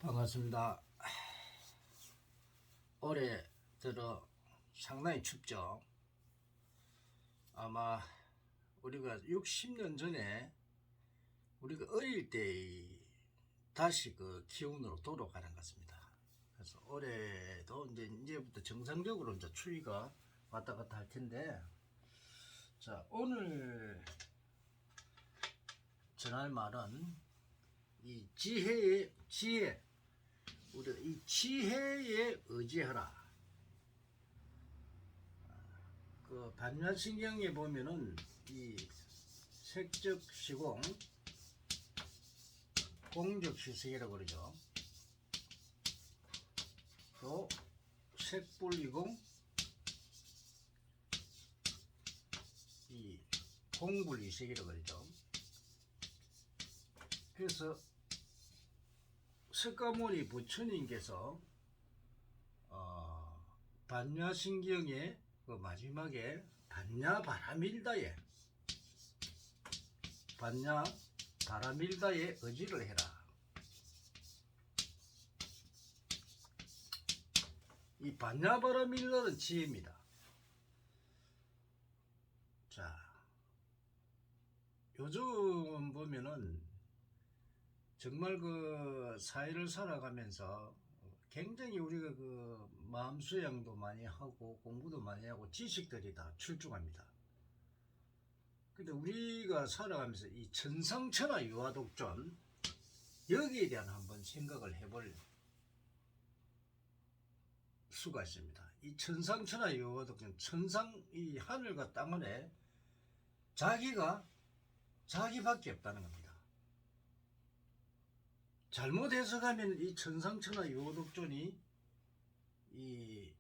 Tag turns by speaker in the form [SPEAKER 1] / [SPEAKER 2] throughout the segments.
[SPEAKER 1] 반갑습니다. 올해 들어 상당히 춥죠. 아마 우리가 60년 전에 우리가 어릴 때 다시 그 기온으로 돌아가는 것 같습니다. 그래서 올해도 이제부터 정상적으로 이제 추위가 왔다 갔다 할 텐데, 자, 오늘 전할 말은 이 지혜의 지혜, 우리가 이 지혜에 의지하라. 그 반야신경에 보면은 이 색적 시공, 공적 시색이라고 그러죠. 또 색불이공, 이 공불이색이라고 그러죠. 그래서 석가모니 부처님께서 반야신경의 그 마지막에 반야바라밀다에 의지를 해라. 이 반야바라밀다는 지혜입니다. 자, 요즘 보면은 정말 그 사회를 살아가면서 굉장히 우리가 그 마음 수양도 많이 하고 공부도 많이 하고 지식들이 다 출중합니다. 근데 우리가 살아가면서 이 천상천하 유화독존, 여기에 대한 한번 생각을 해볼 수가 있습니다. 이 천상천하 유화독존, 천상 이 하늘과 땅 안에 자기밖에 없다는 겁니다. 잘못 해석하면 이 천상천하 유화독존이 이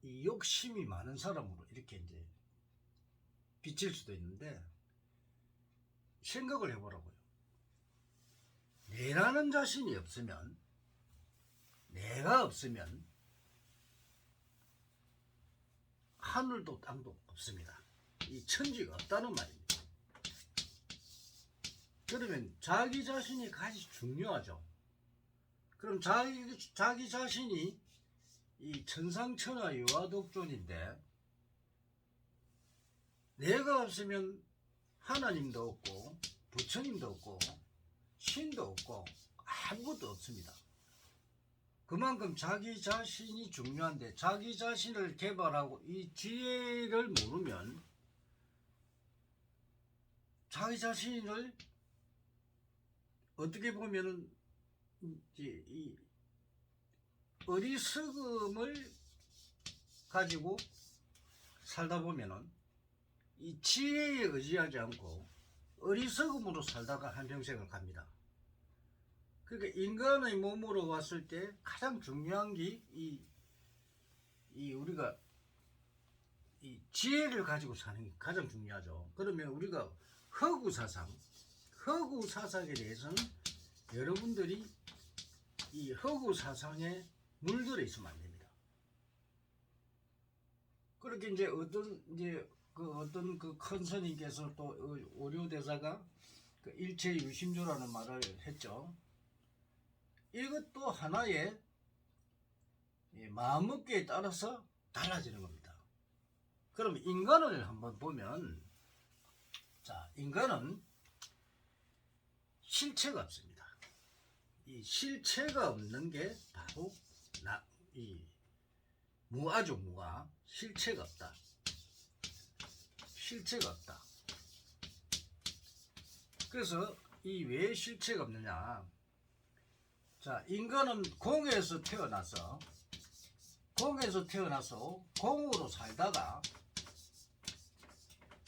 [SPEAKER 1] 욕심이 많은 사람으로 이렇게 이제 비칠 수도 있는데, 생각을 해보라고요. 내라는 자신이 없으면, 내가 없으면 하늘도 땅도 없습니다. 이 천지가 없다는 말입니다. 그러면 자기 자신이 가장 중요하죠. 그럼 자기 자신이 이 천상천하 유화독존인데, 내가 없으면 하나님도 없고 부처님도 없고 신도 없고 아무것도 없습니다. 그만큼 자기 자신이 중요한데, 자기 자신을 개발하고 이 지혜를 모르면 자기 자신을 어떻게 보면은 이 어리석음을 가지고 살다 보면은 이 지혜에 의지하지 않고 어리석음으로 살다가 한평생을 갑니다. 그러니까 인간의 몸으로 왔을 때 가장 중요한 게 우리가 이 지혜를 가지고 사는 게 가장 중요하죠. 그러면 우리가 허구 사상에 대해서는 여러분들이 이 허구 사상에 물들어 있으면 안 됩니다. 그렇게 이제 어떤 그 큰 스님께서 또 오류대사가 그 일체유심조라는 말을 했죠. 이것도 하나의 마음먹기에 따라서 달라지는 겁니다. 그럼 인간을 한번 보면, 자, 인간은 실체가 없습니다. 이 실체가 없는 게 바로 이 무아죠. 무아. 실체가 없다. 실체가 없다. 그래서 이 왜 실체가 없느냐. 자, 인간은 공에서 태어나서 공으로 살다가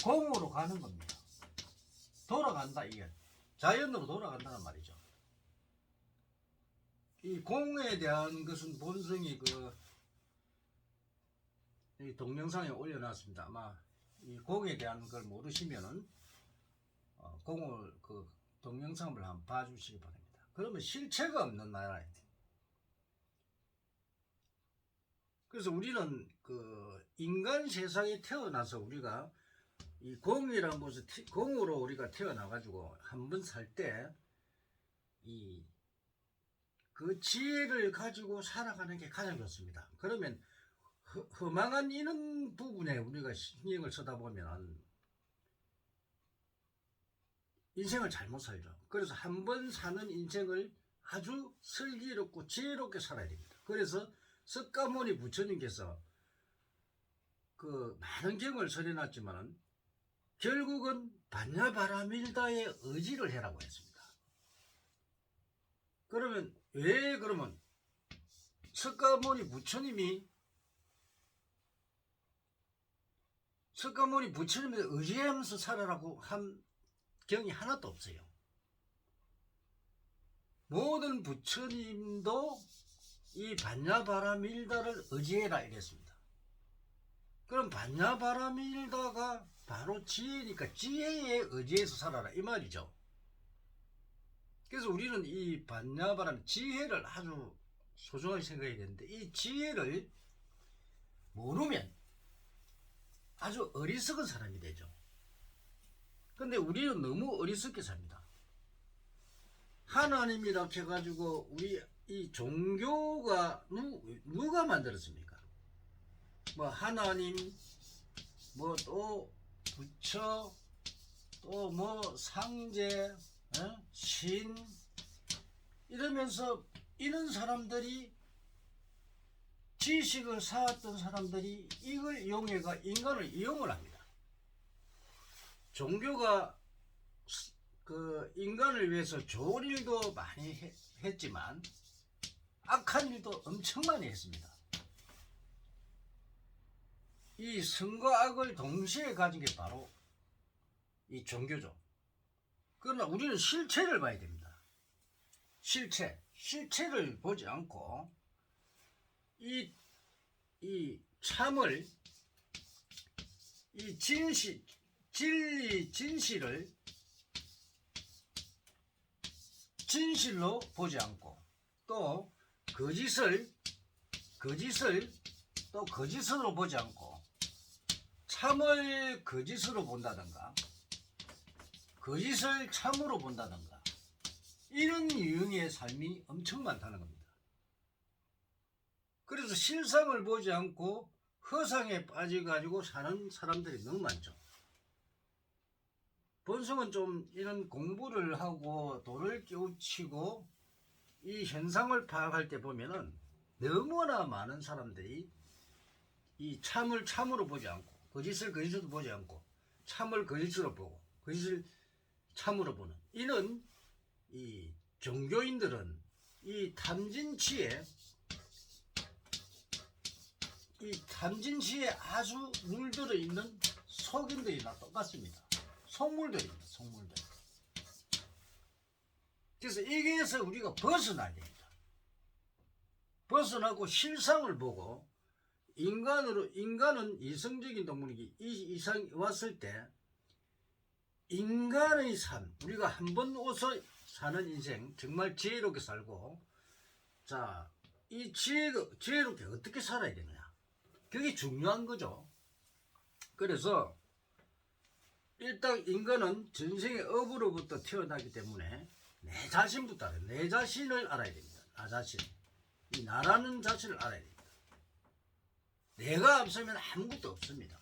[SPEAKER 1] 공으로 가는 겁니다. 돌아간다. 이게 자연으로 돌아간다는 말이죠. 이 공에 대한 것은 본성이 이 동영상에 올려놨습니다. 아마 이 공에 대한 걸 모르시면은 공을 그 동영상을 한번 봐주시기 바랍니다. 그러면 실체가 없는 나라예요. 그래서 우리는 그 인간 세상에 태어나서 우리가 이 공이라는 것을 공으로 우리가 태어나가지고 한 번 살 때 그 지혜를 가지고 살아가는 게 가장 좋습니다. 그러면 허망한 이런 부분에 우리가 신경을 쓰다 보면 인생을 잘못 살죠. 그래서 한 번 사는 인생을 아주 슬기롭고 지혜롭게 살아야 됩니다. 그래서 석가모니 부처님께서 그 많은 경을 설해놨지만 결국은 반야바라밀다의 의지를 해라고 했습니다. 그러면 왜 그러면 석가모니 부처님의 의지하면서 살아라고 한 경이 하나도 없어요. 모든 부처님도 이 반야바라밀다를 의지해라 이랬습니다. 그럼 반야바라밀다가 바로 지혜니까 지혜에 의지해서 살아라 이 말이죠. 그래서 우리는 이 반야바람 지혜를 아주 소중하게 생각해야 되는데 이 지혜를 모르면 아주 어리석은 사람이 되죠. 근데 우리는 너무 어리석게 삽니다. 하나님이라 해가지고 우리 이 종교가 누가 만들었습니까? 뭐 하나님, 뭐 또 부처, 또 뭐 상제, 신 이러면서 이런 사람들이 지식을 쌓았던 사람들이 이걸 이용해가 인간을 이용을 합니다. 종교가 그 인간을 위해서 좋은 일도 많이 했지만 악한 일도 엄청 많이 했습니다. 이 선과 악을 동시에 가진 게 바로 이 종교죠. 그러나 우리는 실체를 봐야 됩니다. 실체를 보지 않고 이 참을 이 진리 진실을 진실로 보지 않고 또 거짓을 또 거짓으로 보지 않고 참을 거짓으로 본다든가 거짓을 참으로 본다든가 이런 유형의 삶이 엄청 많다는 겁니다. 그래서 실상을 보지 않고 허상에 빠져가지고 사는 사람들이 너무 많죠. 본성은 좀 이런 공부를 하고 도를 깨우치고 이 현상을 파악할 때 보면은 너무나 많은 사람들이 이 참을 참으로 보지 않고 거짓을 거짓으로 보지 않고 참을 거짓으로 보고 거짓을 참으로 보는 이런 이 종교인들은 이 탐진치에 아주 물들어 있는 속인들이나 똑같습니다. 속물들입니다. 속물들. 그래서 여기에서 우리가 벗어나야 됩니다. 벗어나고 실상을 보고 인간은 이성적인 동물이기 이 이상 왔을 때 인간의 삶 우리가 한번 오서 사는 인생 정말 지혜롭게 살고 자 이 지혜롭게 어떻게 살아야 되느냐 그게 중요한 거죠. 그래서 일단 인간은 전생의 업으로부터 태어나기 때문에 내 자신부터 알아야 내 자신을 알아야 됩니다. 나 자신 이 나라는 자신을 알아야 됩니다. 내가 없으면 아무것도 없습니다.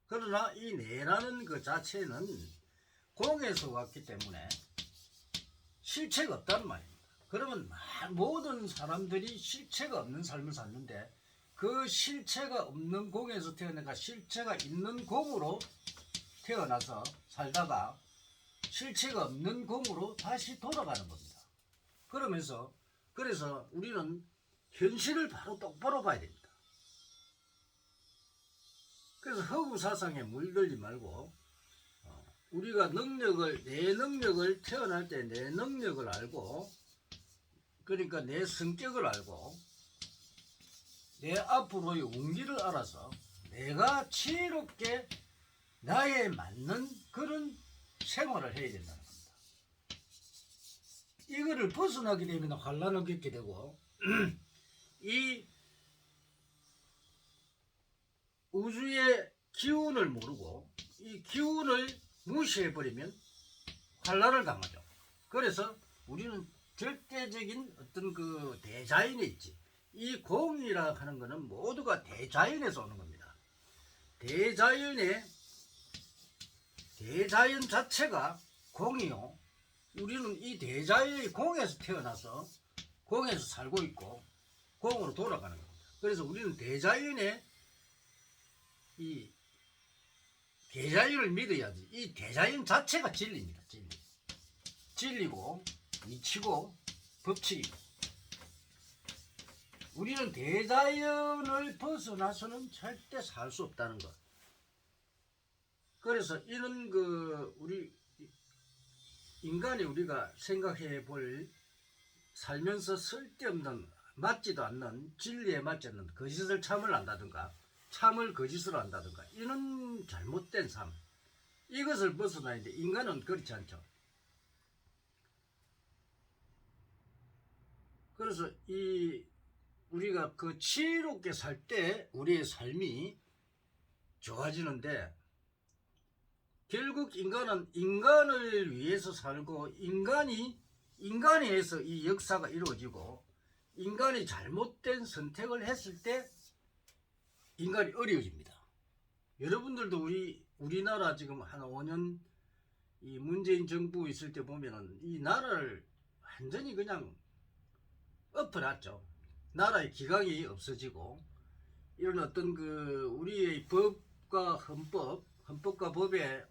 [SPEAKER 1] 그러나 이 내라는 그 자체는 공에서 왔기 때문에 실체가 없다는 말입니다. 그러면 모든 사람들이 실체가 없는 삶을 사는데 그 실체가 없는 공에서 태어나가 실체가 있는 공으로 태어나서 살다가 실체가 없는 공으로 다시 돌아가는 겁니다. 그래서 우리는 현실을 바로 똑바로 봐야 됩니다. 그래서 허구 사상에 물들지 말고 우리가 내 능력을 태어날 때 내 능력을 알고 그러니까 내 성격을 알고 내 앞으로의 운기를 알아서 내가 지혜롭게 나에 맞는 그런 생활을 해야 된다는 겁니다. 이거를 벗어나게 되면 환란을 겪게 되고 이 우주의 기운을 모르고 이 기운을 무시해버리면 환란을 당하죠. 그래서 우리는 절대적인 어떤 그 대자연에 있지. 이 공이라 하는 거는 모두가 대자연에서 오는 겁니다. 대자연 자체가 공이요. 우리는 이 대자연의 공에서 태어나서 공에서 살고 있고 공으로 돌아가는 겁니다. 그래서 우리는 대자연의 이 대자연을 믿어야지. 이 대자연 자체가 진리입니다. 진리고 이치고 법칙이고, 우리는 대자연을 벗어나서는 절대 살 수 없다는 것. 그래서 이런 그 우리 인간이 우리가 생각해 볼 살면서 쓸데없는 맞지도 않는 진리에 맞지 않는 거짓을 참을 한다든가 참을 거짓으로 한다든가 이런 잘못된 삶, 이것을 벗어나야 돼. 인간은 그렇지 않죠. 그래서 이 우리가 그 지혜롭게 살 때 우리의 삶이 좋아지는데, 결국 인간은 인간을 위해서 살고 인간이 해서 이 역사가 이루어지고, 인간이 잘못된 선택을 했을 때 인간이 어려워집니다. 여러분들도 우리나라 지금 한 5년 이 문재인 정부 있을 때 보면은 이 나라를 완전히 그냥 엎어놨죠. 나라의 기강이 없어지고, 이런 어떤 그 우리의 법과 헌법과 법에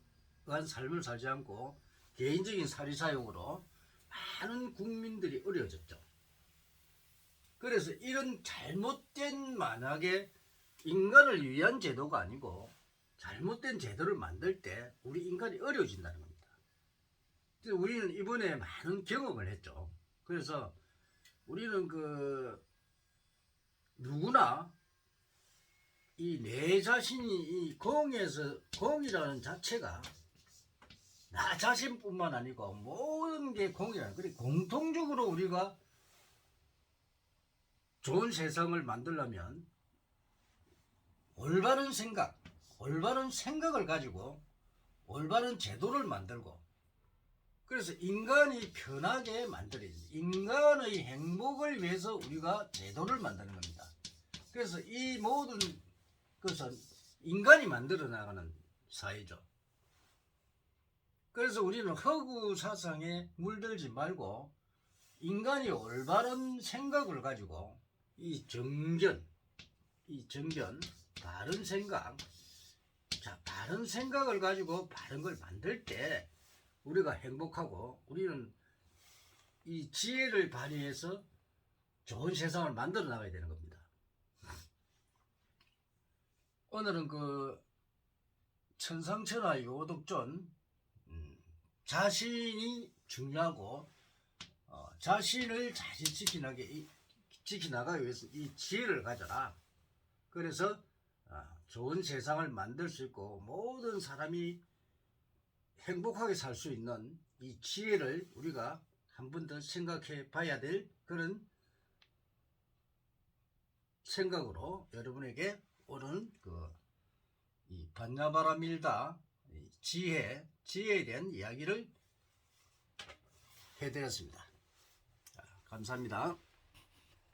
[SPEAKER 1] 의한 삶을 살지 않고 개인적인 사리사욕으로 많은 국민들이 어려워졌죠. 그래서 이런 잘못된, 만약에 인간을 위한 제도가 아니고 잘못된 제도를 만들 때 우리 인간이 어려워진다는 겁니다. 그래서 우리는 이번에 많은 경험을 했죠. 그래서 우리는 그 누구나 이 내 자신이 이 공이라는 자체가 나 자신뿐만 아니고 모든 게 공이라는, 그래 공통적으로 우리가 좋은 세상을 만들려면 올바른 생각을 가지고 올바른 제도를 만들고, 그래서 인간이 편하게 만들어야 됩니다. 인간의 행복을 위해서 우리가 제도를 만드는 겁니다. 그래서 이 모든 것은 인간이 만들어 나가는 사회죠. 그래서 우리는 허구 사상에 물들지 말고 인간이 올바른 생각을 가지고 이 정견, 바른 생각, 바른 생각을 가지고 바른 걸 만들 때 우리가 행복하고, 우리는 이 지혜를 발휘해서 좋은 세상을 만들어 나가야 되는 겁니다. 오늘은 그 천상천하 요독존, 자신이 중요하고 자신을 잘 지켜나가기 위해서 이 지혜를 가져라. 그래서 좋은 세상을 만들 수 있고 모든 사람이 행복하게 살 수 있는 이 지혜를 우리가 한 번 더 생각해 봐야 될 그런 생각으로 여러분에게 오늘 이 반야바라 밀다 지혜에 대한 이야기를 해드렸습니다. 감사합니다.